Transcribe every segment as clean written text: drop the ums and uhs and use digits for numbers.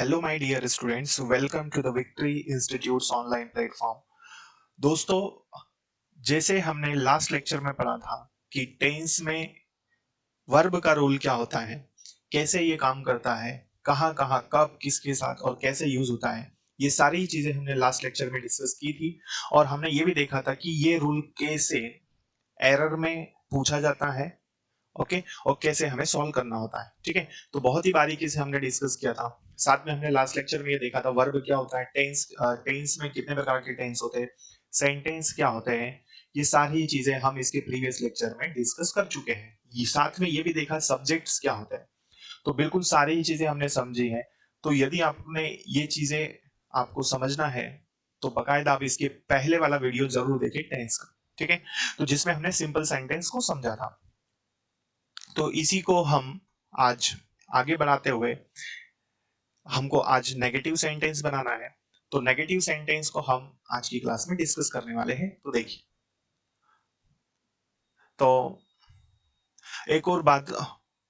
Hello my dear students, welcome to the Victory institutes online platform. दोस्तों, जैसे हमने last lecture में पढ़ा था कि टेंस में वर्ब का रोल क्या होता है, कैसे ये काम करता है, कहाँ कहाँ कब किसके साथ और कैसे यूज होता है, ये सारी चीजें हमने लास्ट लेक्चर में डिस्कस की थी। और हमने ये भी देखा था कि ये रूल कैसे एरर में पूछा जाता है, ओके, और कैसे हमें सॉल्व करना होता है। ठीक है, तो बहुत ही बारीकी से हमने डिस्कस किया था। साथ में हमने लास्ट लेक्चर में ये देखा था वर्ब क्या होता है, टेंस टेंस में कितने प्रकार के टेंस होते हैं, सेंटेंस क्या होते हैं, ये सारी चीजें हम इसके प्रीवियस लेक्चर में डिस्कस कर चुके हैं। ये साथ में ये भी देखा सब्जेक्ट्स क्या होते हैं। तो बिल्कुल सारी ही चीजें हमने समझी है। तो यदि आपने ये चीजें आपको समझना है तो बकायदा आप इसके पहले वाला वीडियो जरूर देखें टेंस का। ठीक है, तो जिसमें हमने सिंपल सेंटेंस को समझा था। तो इसी को हम आज आगे बढ़ाते हुए हमको आज नेगेटिव सेंटेंस बनाना है। तो नेगेटिव सेंटेंस को हम आज की क्लास में डिस्कस करने वाले हैं। तो देखिए, तो एक और बात,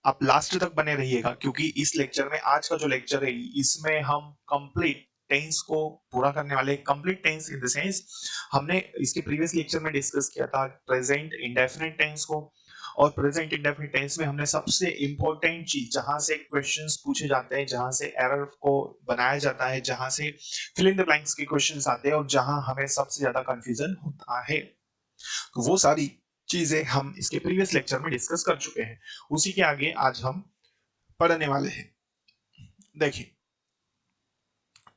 आप लास्ट तक बने रहिएगा क्योंकि इस लेक्चर में, आज का जो लेक्चर है इसमें हम कंप्लीट टेंस को पूरा करने वाले। Complete tense in the sense, हमने इसके प्रीवियस लेक्चर में डिस्कस किया था प्रेजेंट इंडेफिनिट टेंस को। और प्रेजेंट इंडेफिनिट टेंस में हमने सबसे इंपॉर्टेंट चीज, जहां से क्वेश्चंस पूछे जाते हैं, जहां से एरर को बनाया जाता है, जहां से फिल इन द ब्लैंक्स के क्वेश्चंस आते हैं और जहां हमें सबसे ज्यादा कंफ्यूजन होता है, तो वो सारी चीजें हम इसके प्रीवियस लेक्चर में डिस्कस कर चुके हैं। उसी के आगे आज हम पढ़ने वाले हैं। देखिए,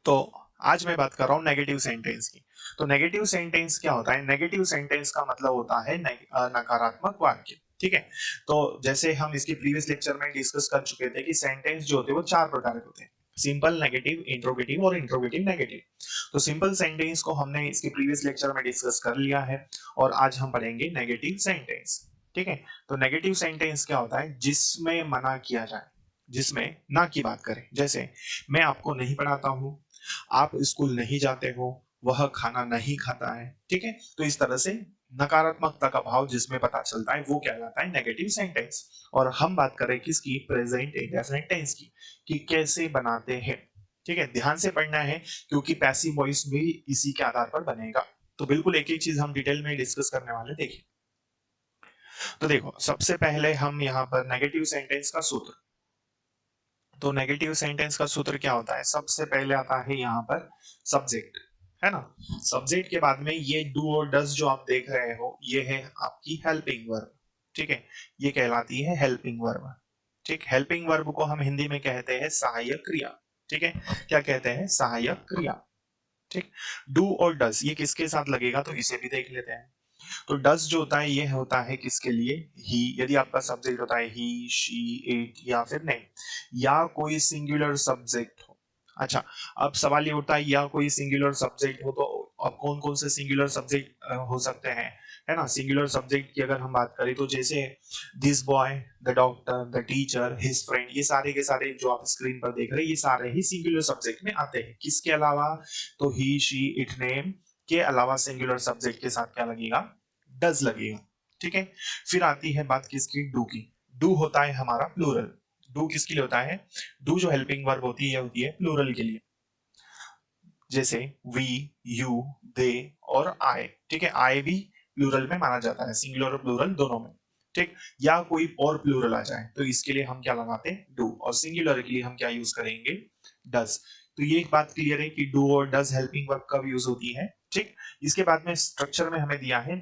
तो आज मैं बात कर रहा हूं नेगेटिव सेंटेंस की। तो नेगेटिव सेंटेंस क्या होता है? नेगेटिव सेंटेंस का मतलब होता है नकारात्मक वाक्य। ठीक है, तो जैसे हम इसके प्रीवियस लेक्चर में डिस्कस कर चुके थे कि सेंटेंस जो होते हैं वो चार प्रकार के होते हैं: सिंपल, नेगेटिव, इंट्रोगेटिव और इंट्रोगेटिव नेगेटिव। तो सिंपल सेंटेंस को हमने इसके प्रीवियस लेक्चर में डिस्कस कर लिया है और आज हम पढ़ेंगे नेगेटिव सेंटेंस। ठीक है, तो नेगेटिव सेंटेंस क्या होता है? जिसमें मना किया जाए, जिसमें ना की बात करें। जैसे मैं आपको नहीं पढ़ाता हूं, आप स्कूल नहीं जाते हो, वह खाना नहीं खाता है। ठीक है, तो इस तरह से नकारात्मकता का भाव जिसमें पता चलता है वो क्या कहलाता है? Negative sentence. और हम बात करें किसकी? प्रेजेंट इंडेफिनिट टेंस की, कि कैसे बनाते हैं। ठीक है, ध्यान से पढ़ना है क्योंकि पैसिव वॉइस भी इसी के आधार पर बनेगा। तो बिल्कुल एक एक चीज हम डिटेल में डिस्कस करने वाले। देखिए, तो देखो, सबसे पहले हम यहाँ पर नेगेटिव सेंटेंस का सूत्र। तो नेगेटिव सेंटेंस का सूत्र क्या होता है? सबसे पहले आता है यहाँ पर सब्जेक्ट, है ना। सब्जेक्ट के बाद में ये डू और डज जो आप देख रहे हो, ये है आपकी हेल्पिंग वर्ब। ठीक है, ये कहलाती है हेल्पिंग वर्ब। ठीक, हेल्पिंग वर्ब को हम हिंदी में कहते हैं सहायक क्रिया। ठीक है, क्या कहते हैं? सहायक क्रिया। ठीक, डू और डज ये किसके साथ लगेगा तो इसे भी देख लेते हैं। तो डज जो होता है ये होता है किसके लिए? ही। यदि आपका सब्जेक्ट होता है ही, शी, इट या फिर नेम, या कोई सिंगुलर सब्जेक्ट हो। अच्छा, अब सवाल ये उठता है या कोई सिंगुलर सब्जेक्ट हो तो अब कौन कौन से सिंगुलर सब्जेक्ट हो सकते हैं, है ना। सिंगुलर सब्जेक्ट की अगर हम बात करें तो जैसे this boy, the doctor, the teacher, his friend, ये सारे के सारे जो आप स्क्रीन पर देख रहे हैं ये सारे ही सिंगुलर सब्जेक्ट में आते हैं। किसके अलावा? तो ही, शी, इट, नेम के अलावा सिंगुलर सब्जेक्ट के साथ क्या लगेगा? डज लगेगा। ठीक है, फिर आती है बात किसकी? डू की। डू होता है हमारा प्लूरल। डू किसके लिए होता है? डू जो हेल्पिंग वर्ब होती है प्लूरल के लिए। जैसे वी, यू, दे और आई। ठीक है, आई भी प्लूरल में माना जाता है, सिंगुलर और प्लूरल दोनों में। ठीक, या कोई और प्लूरल आ जाए तो इसके लिए हम क्या लगाते हैं? डू। और सिंगुलर के लिए हम क्या यूज करेंगे? डज। तो ये एक बात क्लियर है कि डू और डज हेल्पिंग वर्ब कब यूज होती है। ठीक, इसके बाद में स्ट्रक्चर में हमें दिया है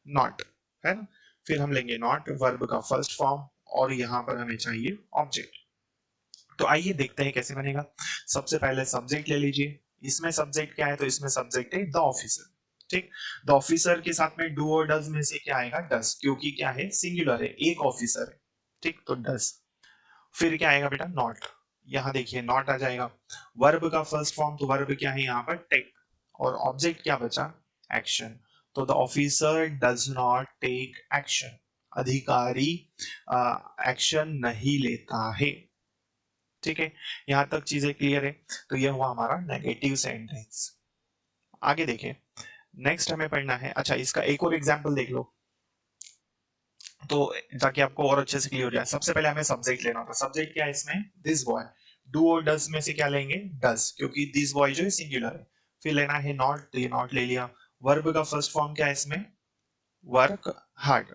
नॉट, है ना। फिर हम लेंगे नॉट, वर्ब का फर्स्ट फॉर्म, और यहां पर हमें चाहिए ऑब्जेक्ट। तो आइए देखते हैं कैसे बनेगा। सबसे पहले सब्जेक्ट ले लीजिए। इसमें सब्जेक्ट क्या है? तो इसमें सब्जेक्ट है द ऑफिसर। ठीक, द ऑफिसर के साथ में डू और डज में से क्या आएगा? डज, क्योंकि क्या है? सिंगुलर है, एक ऑफिसर है। ठीक, तो डज। फिर क्या आएगा बेटा? नॉट। यहां देखिए नॉट आ जाएगा। वर्ब का फर्स्ट फॉर्म, तो वर्ब क्या है यहाँ पर? टेक। और ऑब्जेक्ट क्या बचा? एक्शन। तो the officer does not take action, अधिकारी एक्शन नहीं लेता है। ठीक है, यहां तक चीजें क्लियर है। तो यह हुआ हमारा नेगेटिव सेंटेंस। आगे देखिए, नेक्स्ट हमें पढ़ना है। अच्छा, इसका एक और एग्जांपल देख लो तो ताकि आपको और अच्छे से क्लियर हो जाए। सबसे पहले हमें सब्जेक्ट लेना होता है। सब्जेक्ट क्या है इसमें? This boy. डू और डज में से क्या लेंगे, डज, क्योंकि दिस बॉय जो है सिंगुलर है। फिर लेना है नॉट, तो ये नॉट ले लिया। वर्ब का फर्स्ट फॉर्म क्या है इसमें, वर्क हार्ड,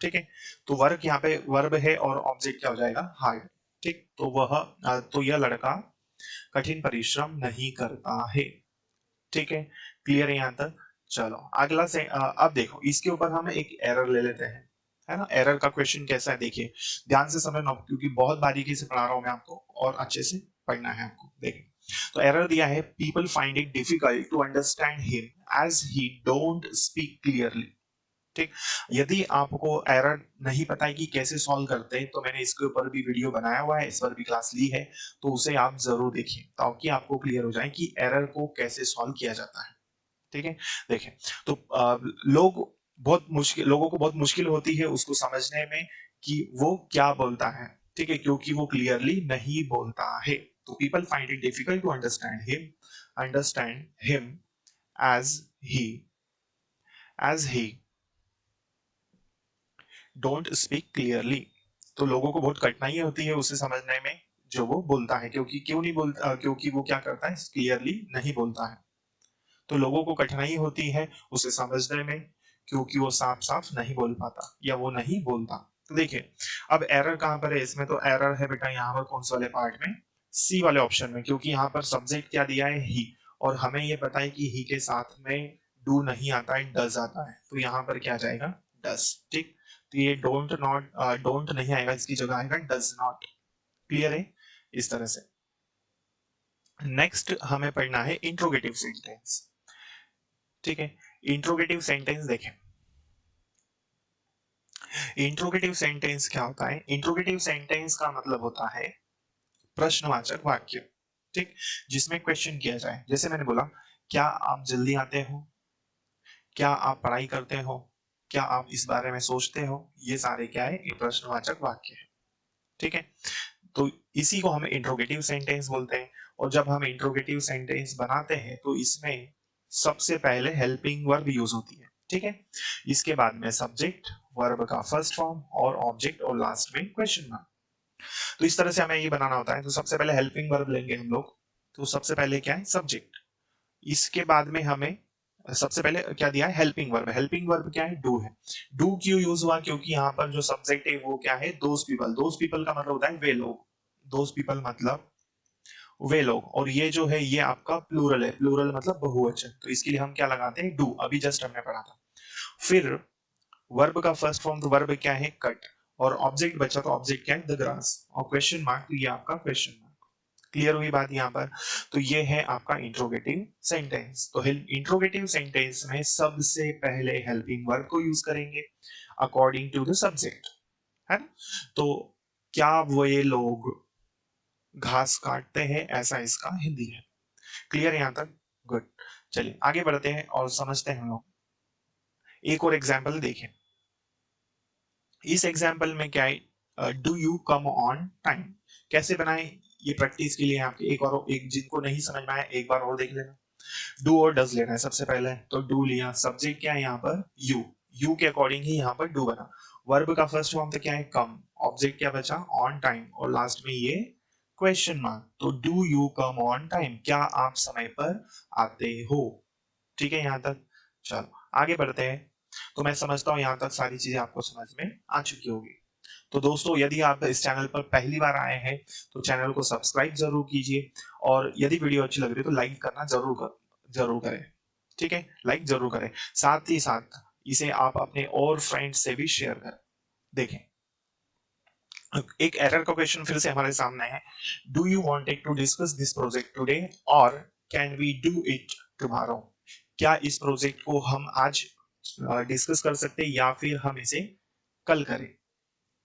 ठीक है। तो वर्क यहाँ पे वर्ब है और ऑब्जेक्ट क्या हो जाएगा, हार्ड, ठीक। तो तो यह लड़का कठिन परिश्रम नहीं करता है, ठीक है। क्लियर है यहाँ तक। चलो अगला से अब देखो इसके ऊपर हम एक एरर ले लेते हैं, है ना। एरर का क्वेश्चन कैसा है देखिए, ध्यान से समझना क्योंकि बहुत बारीकी से पढ़ा रहा हूं मैं आपको और अच्छे से पढ़ना है आपको। देखिए तो एरर दिया है, people find it difficult to understand him as he don't speak clearly, ठीक। यदि आपको एरर नहीं पता है कि कैसे सॉल्व करते हैं, तो मैंने इसके ऊपर भी वीडियो बनाया हुआ है, इस पर भी क्लास ली है, तो उसे आप जरूर देखिए ताकि आपको क्लियर हो जाए कि एरर को कैसे सॉल्व किया जाता है, ठीक है। देखें तो लोगों को बहुत मुश्किल होती है उसको समझने में कि वो क्या बोलता है, ठीक है, क्योंकि वो क्लियरली नहीं बोलता है। तो people find it difficult to understand him as he he don't speak clearly. तो लोगों को बहुत कठिनाई होती है उसे समझने में जो वो बोलता है, क्योंकि क्यों नहीं बोलता, क्योंकि वो क्या करता है, क्लियरली नहीं बोलता है। तो लोगों को कठिनाई होती है उसे समझने में क्योंकि वो साफ साफ नहीं बोल पाता या वो नहीं बोलता। तो देखिए अब एरर कहां पर है इसमें, तो एरर है बेटा यहाँ पर कौन से वाले पार्ट में, सी वाले ऑप्शन में, क्योंकि यहाँ पर सब्जेक्ट क्या दिया है, ही, और हमें ये पता है कि ही के साथ में डू नहीं आता है, डज आता है, तो यहाँ पर क्या जाएगा, डज, ठीक। तो ये डोंट नहीं आएगा, इसकी जगह आएगा डज नॉट। क्लियर है इस तरह से। नेक्स्ट हमें पढ़ना है इंट्रोगेटिव सेंटेंस, ठीक है। इंट्रोगेटिव सेंटेंस देखें, इंट्रोगेटिव सेंटेंस क्या होता है, इंट्रोगेटिव सेंटेंस का मतलब होता है प्रश्नवाचक वाक्य, ठीक, जिसमें क्वेश्चन किया जाए। जैसे मैंने बोला, क्या आप जल्दी आते हो, क्या आप पढ़ाई करते हो, क्या आप इस बारे में सोचते हो, ये सारे क्या है, ये प्रश्नवाचक वाक्य है, ठीक है। तो इसी को हम इंट्रोगेटिव सेंटेंस बोलते हैं। और जब हम इंट्रोगेटिव सेंटेंस बनाते हैं तो इसमें सबसे पहले हेल्पिंग वर्ब यूज होती है, ठीक है। इसके बाद में सब्जेक्ट, वर्ब का फर्स्ट फॉर्म और ऑब्जेक्ट, और लास्ट में क्वेश्चन मार्क। तो इस तरह से हमें ये बनाना होता है। तो सबसे पहले हेल्पिंग वर्ब लेंगे हम लोग, तो सबसे पहले क्या है, सब्जेक्ट। इसके बाद में हमें सबसे पहले क्या दिया है, हेल्पिंग वर्ब। हेल्पिंग वर्ब क्या है, डू है। डू क्यों यूज हुआ, क्योंकि यहाँ पर जो सब्जेक्ट है वो क्या है, दोज पीपल। दोज पीपल का मतलब होता है वे लोग, दोज पीपल मतलब वे लोग। और ये जो है ये आपका प्लूरल है, प्लूरल मतलब बहुवचन, तो इसके लिए हम क्या लगाते हैं, डू, अभी जस्ट हमने पढ़ा था। फिर वर्ब का फर्स्ट फॉर्म, तो वर्ब क्या है, कट, और ऑब्जेक्ट बचा, तो ऑब्जेक्ट क्या है, द ग्रास, और क्वेश्चन मार्क, तो ये आपका क्वेश्चन मार्क। क्लियर हुई बात यहाँ पर। तो ये है आपका इंट्रोगेटिव सेंटेंस। तो इंट्रोगेटिव सेंटेंस में सबसे पहले हेल्पिंग वर्ब को यूज करेंगे अकॉर्डिंग टू द सब्जेक्ट, है ना। तो क्या वो ये लोग घास काटते हैं, ऐसा इसका हिंदी है। क्लियर यहाँ तक, गुड। चलिए आगे बढ़ते हैं और समझते हैं हम लोग। एक और एग्जाम्पल देखें। इस एग्जाम्पल में क्या है, do you come on time, कैसे बनाए, ये प्रैक्टिस के लिए आपके एक और, एक जिनको नहीं समझ में आया एक बार और देख लेना। डू और डज लेना है सबसे पहले, तो डू लिया, सब्जेक्ट क्या है यहाँ पर, यू, यू के अकॉर्डिंग ही यहाँ पर डू बना। वर्ब का फर्स्ट फॉर्म तो क्या है, कम, ऑब्जेक्ट क्या बचा, ऑन टाइम, और लास्ट में ये क्वेश्चन मार्क। तो do you come on time, क्या आप समय पर आते हो, ठीक है यहाँ तक। चलो आगे बढ़ते हैं। तो मैं समझता हूँ यहाँ तक सारी चीजें आपको समझ में आ चुकी होगी। तो दोस्तों यदि आप इस चैनल पर पहली बार आए हैं तो चैनल को सब्सक्राइब जरूर कीजिए, और यदि वीडियो अच्छी लग रही है तो लाइक करना जरूर करें, ठीक है, लाइक जरूर करें। साथ ही साथ इसे आप अपने और फ्रेंड्स से भी शेयर करें। देखें एक एरर का क्वेश्चन फिर से हमारे सामने है, do you wanted to discuss this project today और can we do it tomorrow, क्या इस प्रोजेक्ट को हम आज डिस्कस कर सकते हैं या फिर हम इसे कल करें,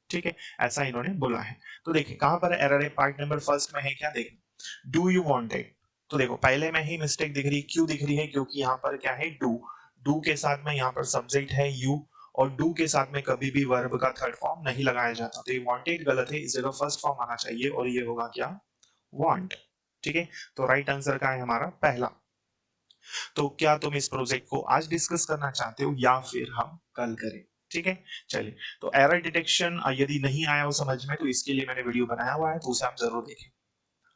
ठीक है, ऐसा इन्होंने बोला है। तो देखिए कहां पर एरर है, पार्ट नंबर फर्स्ट में है क्या, देखिए डू यू वांटेड, तो देखो पहले में ही मिस्टेक दिख रही, क्यों दिख रही है, क्योंकि यहाँ पर क्या है, डू, डू के साथ में यहाँ पर सब्जेक्ट है यू, और डू के साथ में कभी भी वर्ब का थर्ड फॉर्म नहीं लगाया जाता, तो ये वांटेड गलत है, इस जगह फर्स्ट फॉर्म आना चाहिए और ये होगा क्या, वांट, ठीक है। तो राइट आंसर का है हमारा पहला। तो क्या तुम इस प्रोजेक्ट को आज डिस्कस करना चाहते हो या फिर हम कल करें, ठीक है। चलिए तो एरर डिटेक्शन यदि नहीं आया हो समझ में, तो इसके लिए मैंने वीडियो बनाया हुआ है, तो उसे आप जरूर देखें।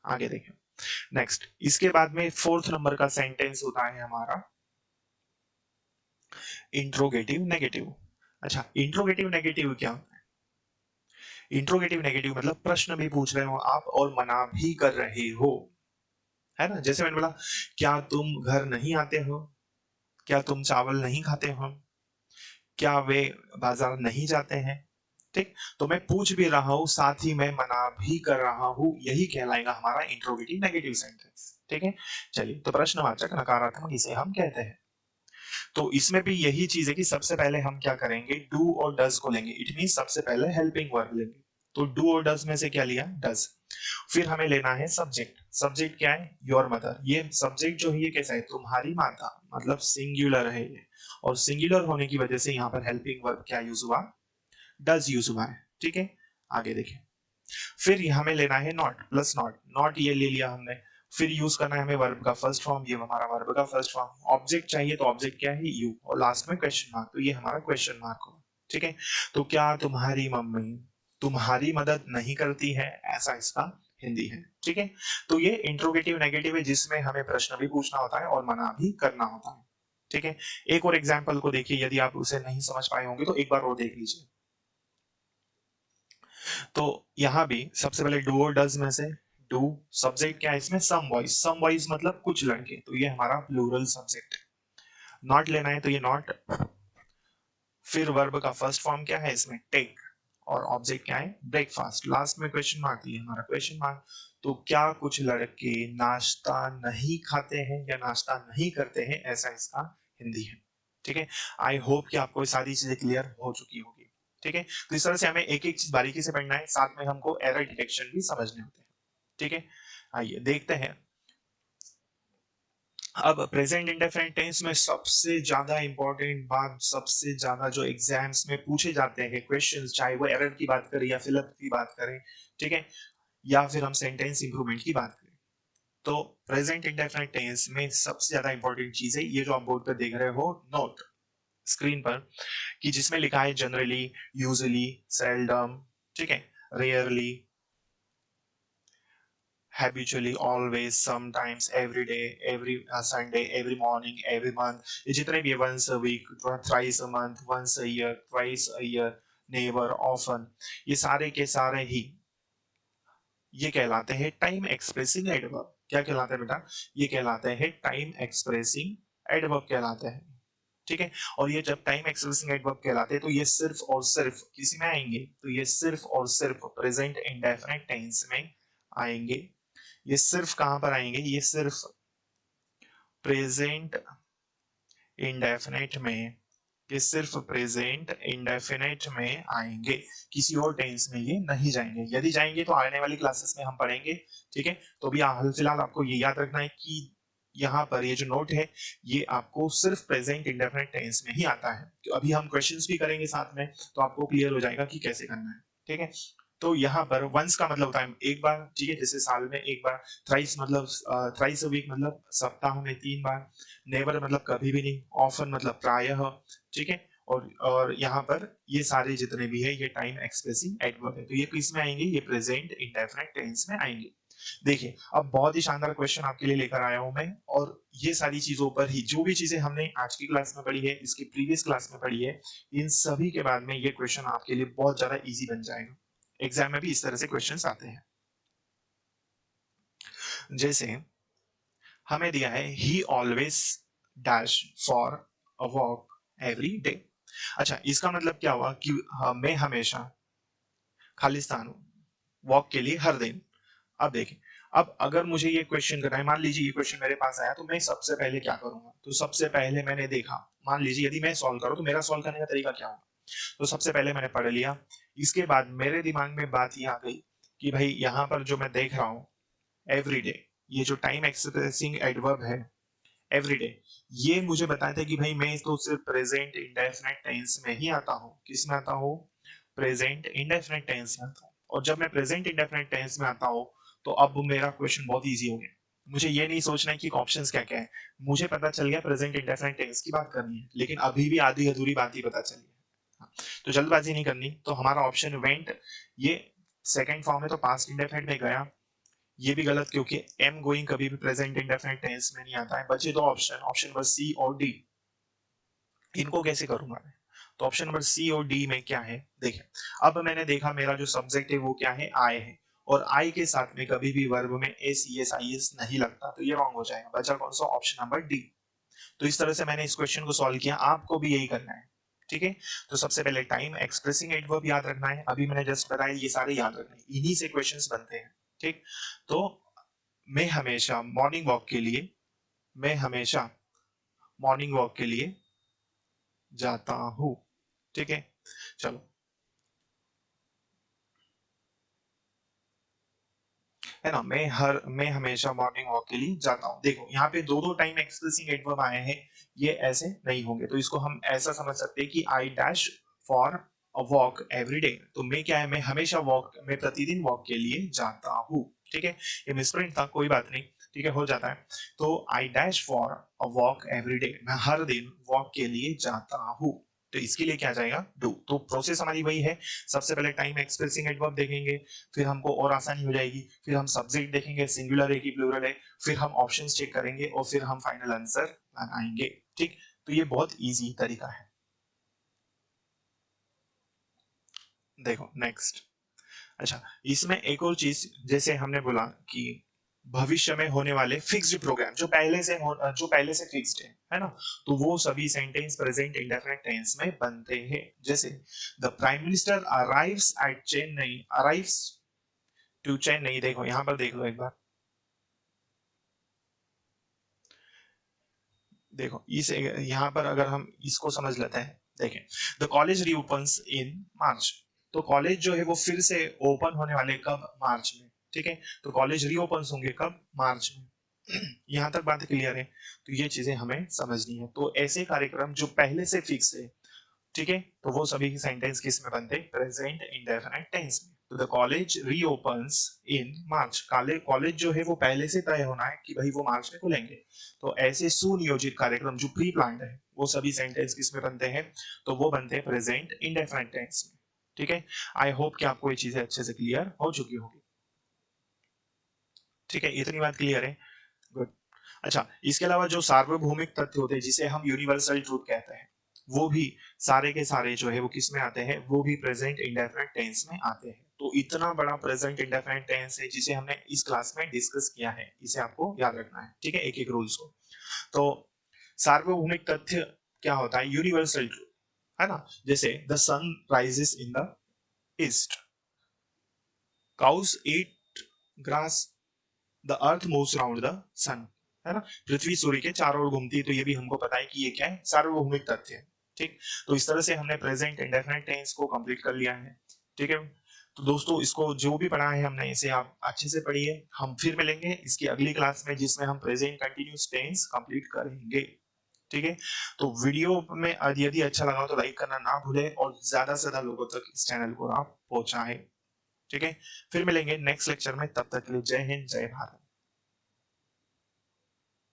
आगे देखें। नेक्स्ट, इसके बाद में फोर्थ नंबर का सेंटेंस होता है हमारा इंट्रोगेटिव नेगेटिव। अच्छा, इंट्रोगेटिव नेगेटिव क्या होता है? इंट्रोगेटिव नेगेटिव मतलब प्रश्न भी पूछ रहे हो आप और मना भी कर रहे हो, है ना? जैसे मैंने बोला, क्या तुम घर नहीं आते हो? क्या तुम चावल नहीं खाते हो? क्या वे बाजार नहीं जाते हैं? ठीक, तो मैं पूछ भी रहा हूं, साथ ही मैं मना भी कर रहा हूं, यही कहलाएगा हमारा इंट्रोगेटिव नेगेटिव सेंटेंस। ठीक है, चलिए, तो प्रश्नवाचक नकारात्मक इसे हम कहते हैं। तो इसमें भी यही चीज है कि सबसे पहले हम क्या करेंगे, डू और डज को लेंगे। इट मीन सबसे पहले हेल्पिंग वर्ब लेंगे। तो डू और डज में से क्या लिया? डज। फिर हमें लेना है सब्जेक्ट। सब्जेक्ट क्या है? Your mother. ये सब्जेक्ट जो है ये कैसा है? तुम्हारी माता, मतलब सिंगुलर है ये। और सिंगुलर होने की वजह से यहाँ पर हेल्पिंग वर्ब क्या यूज हुआ? डज यूज हुआ है। ठीक है, आगे देखें। फिर हमें लेना है नॉट प्लस नॉट। नॉट ये ले लिया हमने। फिर यूज करना है हमें वर्ब का फर्स्ट फॉर्म, ये हमारा वर्ब का फर्स्ट फॉर्म। ऑब्जेक्ट चाहिए तो ऑब्जेक्ट क्या है? यू। और लास्ट में क्वेश्चन मार्क, तो ये हमारा क्वेश्चन मार्क होगा। ठीक है, तो क्या तुम्हारी मम्मी तुम्हारी मदद नहीं करती है, ऐसा इसका हिंदी है। ठीक है, तो ये इंट्रोगेटिव नेगेटिव है जिसमें हमें प्रश्न भी पूछना होता है और मना भी करना होता है। ठीक है, एक और एग्जाम्पल को देखिए, यदि आप उसे नहीं समझ पाए होंगे तो एक बार और देख लीजिए। तो यहाँ भी सबसे पहले डू और डज में से डू, सब्जेक्ट क्या है इसमें? Some boys. सम बॉयज मतलब कुछ लड़के, तो ये हमारा प्लूरल सब्जेक्ट। नॉट लेना है तो ये नॉट। फिर वर्ब का फर्स्ट फॉर्म क्या है इसमें? टेक। और ऑब्जेक्ट क्या है? ब्रेकफास्ट। लास्ट में क्वेश्चन मार्क, ये हमारा क्वेश्चन मार्क। तो क्या कुछ लड़के नाश्ता नहीं खाते हैं या नाश्ता नहीं करते हैं, ऐसा इसका हिंदी है। ठीक है, आई होप कि आपको सारी चीजें क्लियर हो चुकी होगी। ठीक है, तो इस तरह से हमें एक एक चीज बारीकी से पढ़ना है, साथ में हमको एरर डिटेक्शन भी समझने होते हैं। ठीक है, आइए देखते हैं। अब प्रेजेंट इंडेफिनिट टेंस में सबसे ज्यादा इंपॉर्टेंट बात, सबसे ज्यादा जो एग्जाम्स में पूछे जाते हैं क्वेश्चंस, चाहे वो एरर की बात करें या फिलअप की बात करें, ठीक है, या फिर हम सेंटेंस इंप्रूवमेंट की बात करें, तो प्रेजेंट इंडेफिनिट टेंस में सबसे ज्यादा इंपॉर्टेंट चीज है ये जो आप बोर्ड पर देख रहे हो, नोट स्क्रीन पर, कि जिसमें लिखा है जनरली, यूजुअली, सेल्डम, ठीक है, rarely, habitually, always, sometimes, every day, every Sunday, every morning, every month, ये जितने भी है, once a week, thrice a month, once a year, twice a year, never, often, ये सारे के सारे ही ये कहलाते हैं टाइम एक्सप्रेसिंग एडवर्ब। क्या कहलाते हैं बेटा? ये कहलाते हैं टाइम एक्सप्रेसिंग एडवर्ब कहलाते हैं। ठीक है, और ये जब टाइम एक्सप्रेसिंग एडवर्ब कहलाते हैं तो ये सिर्फ और सिर्फ किसी में आएंगे? तो ये सिर्फ और सिर्फ प्रेजेंट इंडेफिनिट टेंस में आएंगे। ये सिर्फ कहां पर आएंगे? ये सिर्फ प्रेजेंट इंडेफिनिट में, ये सिर्फ प्रेजेंट इंडेफिनिट में आएंगे, किसी और टेंस में ये नहीं जाएंगे। यदि जाएंगे तो आने वाली क्लासेस में हम पढ़ेंगे। ठीक है, तो अभी हाल फिलहाल आपको ये याद रखना है कि यहाँ पर ये जो नोट है ये आपको सिर्फ प्रेजेंट इंडेफिनिट टेंस में ही आता है। तो अभी हम क्वेश्चंस भी करेंगे साथ में, तो आपको क्लियर हो जाएगा कि कैसे करना है। ठीक है, तो यहाँ पर वंस का मतलब होता है एक बार, ठीक है, जैसे साल में एक बार। थ्राइस मतलब थ्राइस अ वीक मतलब सप्ताह में 3 बार। नेवर मतलब कभी भी नहीं। ऑफन मतलब प्रायः। ठीक है, और यहाँ पर ये सारे जितने भी है ये टाइम एक्सप्रेसिंग एडवर्ब है, तो ये किस में आएंगे? ये प्रेजेंट इंडेफिनिट टेंस में आएंगे। देखिए, अब बहुत ही शानदार क्वेश्चन आपके लिए लेकर आया हूं मैं, और ये सारी चीजों पर ही जो भी चीजें हमने आज की क्लास में पढ़ी है, इसकी प्रीवियस क्लास में पढ़ी है, इन सभी के बाद में ये क्वेश्चन आपके लिए बहुत ज्यादा इजी बन जाएगा। एग्जाम में भी इस तरह से क्वेश्चंस आते हैं। जैसे हमें दिया है ही always dash for a walk every day. अच्छा, इसका मतलब क्या हुआ कि मैं हमेशा खालिस्तान हूं वॉक के लिए हर दिन। अब देखें, अब अगर मुझे ये क्वेश्चन करना है, मान लीजिए ये क्वेश्चन मेरे पास आया, तो मैं सबसे पहले क्या करूंगा? तो सबसे पहले मैंने देखा, मान लीजिए यदि मैं सॉल्व करूं तो मेरा सॉल्व करने का तरीका क्या होगा? तो सबसे पहले मैंने पढ़ लिया। इसके बाद मेरे दिमाग में बात ये आ गई कि भाई यहाँ पर जो मैं देख रहा हूँ एवरीडे, ये जो टाइम एक्सप्रेसिंग एडवर्ब है एवरीडे, ये मुझे बताया था कि भाई मैं तो सिर्फ प्रेजेंट इंडेफिनिट टेंस में ही आता हूँ। किस में आता हूँ? प्रेजेंट इंडेफिनिट टेंस में आता हूँ। और जब मैं प्रेजेंट इंडेफिनिट टेंस में आता हूँ तो अब मेरा क्वेश्चन बहुत इजी हो गया। मुझे ये नहीं सोचना है कि ऑप्शंस क्या क्या है, मुझे पता चल गया प्रेजेंट इंडेफिनिट टेंस की बात करनी है, लेकिन अभी भी आधी अधूरी बात ही पता चली है। तो जल्दबाजी नहीं करनी। तो हमारा ऑप्शन वेंट, ये सेकंड फॉर्म है तो पास्ट इंडेफिनिट में गया। ये भी गलत क्योंकि एम गोइंग कभी भी प्रेजेंट इंडेफिनिट टेंस में नहीं आता है। बचे दो ऑप्शन, ऑप्शन नंबर सी और डी। इनको कैसे करूंगा मैं? तो ऑप्शन नंबर सी और डी में क्या है, देखिए अब मैंने देखा मेरा जो सब्जेक्ट है वो क्या है, आई है, और आई के साथ में कभी भी वर्ब में S E S I S नहीं लगता, तो ये रॉन्ग हो जाएगा। बचा कौन सा? Option number D. तो इस तरह से मैंने इस क्वेश्चन को सॉल्व किया, आपको भी यही करना है। ठीक है, तो सबसे पहले टाइम एक्सप्रेसिंग एडवर्ब याद रखना है, अभी मैंने जस्ट बताया, ये सारे याद रखना है, इन्हीं से क्वेश्चंस बनते हैं। ठीक, तो मैं हमेशा मॉर्निंग वॉक के लिए, मैं हमेशा मॉर्निंग वॉक के लिए जाता हूं। ठीक है, चलो, है ना, मैं हमेशा मॉर्निंग वॉक के लिए जाता हूँ। देखो यहाँ पे दो दो टाइम एक्सप्रेसिंग एडवर्ब आए हैं, ये ऐसे नहीं होंगे, तो इसको हम ऐसा समझ सकते हैं कि I dash for a walk every day. तो मैं क्या है, मैं हमेशा वॉक, मैं प्रतिदिन वॉक के लिए जाता हूँ। ठीक है, ये मिसप्रिंट था, कोई बात नहीं, ठीक है, हो जाता है। तो I dash for a walk every day, मैं हर दिन वॉक के लिए जाता हूँ। तो इसके लिए क्या जाएगा? डू। तो प्रोसेस हमारी वही है, सबसे पहले टाइम एक्सप्रेसिंग एडवर्ब देखेंगे, फिर हमको और आसानी हो जाएगी, फिर हम सब्जेक्ट देखेंगे सिंगुलर है कि प्लूरल है, फिर हम ऑप्शंस चेक करेंगे और फिर हम फाइनल आंसर लगाएंगे। ठीक, तो ये बहुत इजी तरीका है। देखो नेक्स्ट, अच्छा, इसमें एक और चीज, जैसे हमने बोला कि भविष्य में होने वाले फिक्स्ड प्रोग्राम जो पहले से फिक्स्ड है ना, तो वो सभी सेंटेंस प्रेजेंट इंडेफिनिट टेंस में बनते हैं। जैसे the prime minister arrives at Chennai, arrives to Chennai, देखो यहां पर देख लो एक बार, देखो इस यहाँ पर अगर हम इसको समझ लेते हैं, देखें, द कॉलेज रीओपन्स इन मार्च, तो कॉलेज जो है वो फिर से ओपन होने वाले कब? मार्च में। ठीक है, तो कॉलेज रीओपन्स होंगे कब? मार्च में। यहाँ तक बात क्लियर है? तो ये चीजें हमें समझनी है। तो ऐसे कार्यक्रम जो पहले से फिक्स है, ठीक है, तो वो सभी सेंटेंस किस में बनते हैं? प्रेजेंट इंडेफिनिट टेंस में। तो the college reopens in March, college जो है वो पहले से तय होना है कि भाई वो मार्च में खुलेंगे। तो ऐसे सुनियोजित कार्यक्रम जो प्री प्लान्ड है, वो सभी सेंटेंस किस में बनते हैं? तो वो बनते हैं प्रेजेंट इंडेफिनिट टेंस में। ठीक है, आई होप कि आपको ये चीजें अच्छे से क्लियर हो चुकी होगी। ठीक है, इतनी बात क्लियर है? गुड। अच्छा, इसके अलावा जो सार्वभौमिक तथ्य होते हैं जिसे हम यूनिवर्सल ट्रूथ कहते हैं, वो भी सारे के सारे जो है वो किस में आते हैं? वो भी प्रेजेंट इंडेफिनिट टेंस में आते हैं। तो इतना बड़ा प्रेजेंट इंडेफिनिट टेंस है जिसे हमने इस क्लास में डिस्कस किया है, इसे आपको याद रखना है। ठीक है, एक एक रूल्स को। तो सार्वभौमिक तथ्य क्या होता है? यूनिवर्सल ट्रूथ, है ना, जैसे the sun rises in the east, cows eat grass, the earth moves around the sun, है ना, पृथ्वी सूर्य के चारों ओर घूमती है। तो ये भी हमको पता है कि ये क्या है? सार्वभौमिक तथ्य है। ठीक, तो इस तरह से हमने प्रेजेंट इंडेफिनिट टेंस को कंप्लीट कर लिया है। ठीक है, तो दोस्तों इसको जो भी पढ़ा है हमने, इसे आप अच्छे से पढ़िए। हम फिर मिलेंगे इसकी अगली क्लास में जिसमें हम प्रेजेंट कंटिन्यूस टेंस कंप्लीट करेंगे। ठीक है, तो वीडियो में यदि अच्छा लगा तो लाइक करना ना भूलें और ज्यादा से ज्यादा लोगों तक इस चैनल को आप पहुंचाएं। ठीक है, फिर मिलेंगे नेक्स्ट लेक्चर में, तब तक के लिए जय हिंद, जय भारत।